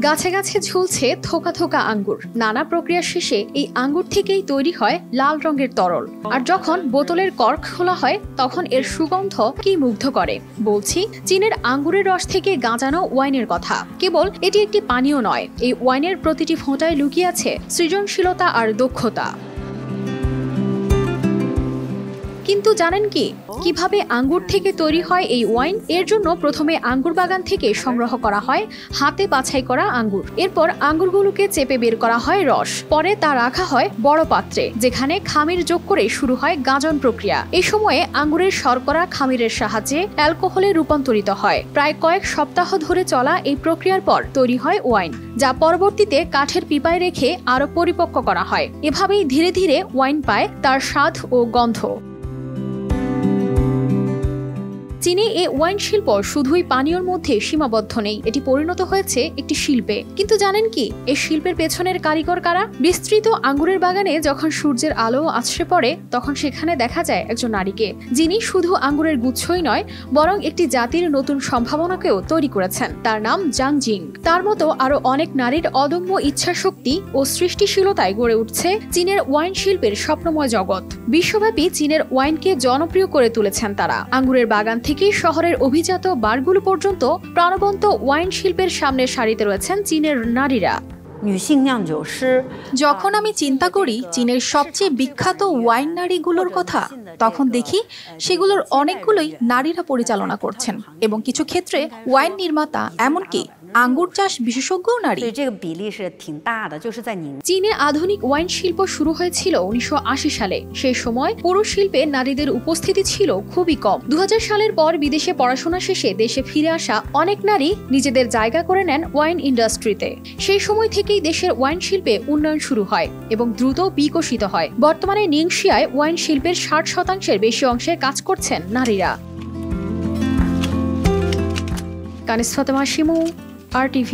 গাছে গাছে ঝুলছে থোকা থোকা আঙ্গুর। নানা প্রক্রিয়া শেষে এই আঙ্গুর থেকেই তৈরি হয় লাল রঙের তরল। আর যখন বোতলের কর্ক খোলা হয় তখন এর সুগন্ধ কি মুগ্ধ করে। বলছি চীনের আঙ্গুরের রস থেকে গাঁজানো ওয়াইনের কথা। কেবল এটি একটি পানীয় নয়, এই ওয়াইনের প্রতিটি ফোঁটায় লুকিয়ে আছে সৃজনশীলতা আর দক্ষতা। কিন্তু জানেন কি কিভাবে আঙ্গুর থেকে তৈরি হয় এই ওয়াইন? এর জন্য প্রথমে আঙ্গুর বাগান থেকে সংগ্রহ করা হয় হাতে বাছাই করা আঙ্গুর। এরপর আঙ্গুরগুলোকে চেপে বের করা হয় রস। পরে তা রাখা হয় বড় পাত্রে, যেখানে খামির যোগ করে শুরু হয় গাঁজন প্রক্রিয়া। এই সময়ে আঙ্গুরের শর্করা খামিরের সাহায্যে অ্যালকোহলে রূপান্তরিত হয়। প্রায় কয়েক সপ্তাহ ধরে চলা এই প্রক্রিয়ার পর তৈরি হয় ওয়াইন, যা পরবর্তীতে কাঠের পিপায় রেখে আরো পরিপক্ক করা হয়। এভাবেই ধীরে ধীরে ওয়াইন পায় তার স্বাদ ও গন্ধ। চীনে এই ওয়াইন শিল্প শুধুই পানীয়র মধ্যে সীমাবদ্ধ নেই, এটি পরিণত হয়েছে একটি শিল্পে। কিন্তু জানেন কি এই শিল্পের পেছনের কারিগর কারা? বিস্তৃত আঙ্গুরের বাগানে যখন সূর্যের আলো আছড়ে পড়ে তখন সেখানে দেখা যায় একজন নারীকে, যিনি শুধু আঙ্গুরের গুচ্ছই নয় বরং একটি জাতির নতুন সম্ভাবনাকেও তৈরি করেছেন। তার নাম জাং জিং। তার মতো আরো অনেক নারীর অদম্য ইচ্ছাশক্তি ও সৃষ্টিশীলতায় গড়ে উঠছে চীনের ওয়াইন শিল্পের স্বপ্নময় জগৎ। বিশ্বব্যাপী চীনের ওয়াইনকে জনপ্রিয় করে তুলেছেন তারা। আঙ্গুরের বাগান থেকে শহরের অভিজাত বারগুলো পর্যন্ত প্রাণবন্ত ওয়াইন শিল্পের সামনে সারিতে রয়েছেন চীনের নারীরা। যখন আমি চিন্তা করি চীনের সবচেয়ে বিখ্যাত ওয়াইন নারীগুলোর কথা, তখন দেখি সেগুলোর অনেকগুলোই নারীরা পরিচালনা করছেন এবং কিছু ক্ষেত্রে ওয়াইন নির্মাতা, এমনকি আঙ্গুর চাষ বিশেষজ্ঞও নারী। চীনে আধুনিক ওয়াইন শিল্প শুরু হয়েছিল 1980 সালে। সেই সময় পুরুষ শিল্পে নারীদের উপস্থিতি ছিল খুবই কম। 2000 সালের পর বিদেশে পড়াশোনা শেষে দেশে ফিরে আসা অনেক নারী নিজেদের জায়গা করে নেন ওয়াইন ইন্ডাস্ট্রিতে। সেই সময় থেকেই দেশের ওয়াইন শিল্পে উন্নয়ন শুরু হয় এবং দ্রুত বিকশিত হয়। বর্তমানে নিংশিয়ায় ওয়াইন শিল্পের 60% বেশি অংশে কাজ করছেন নারীরা। কানিস ফাতেমা শিমু, RTV।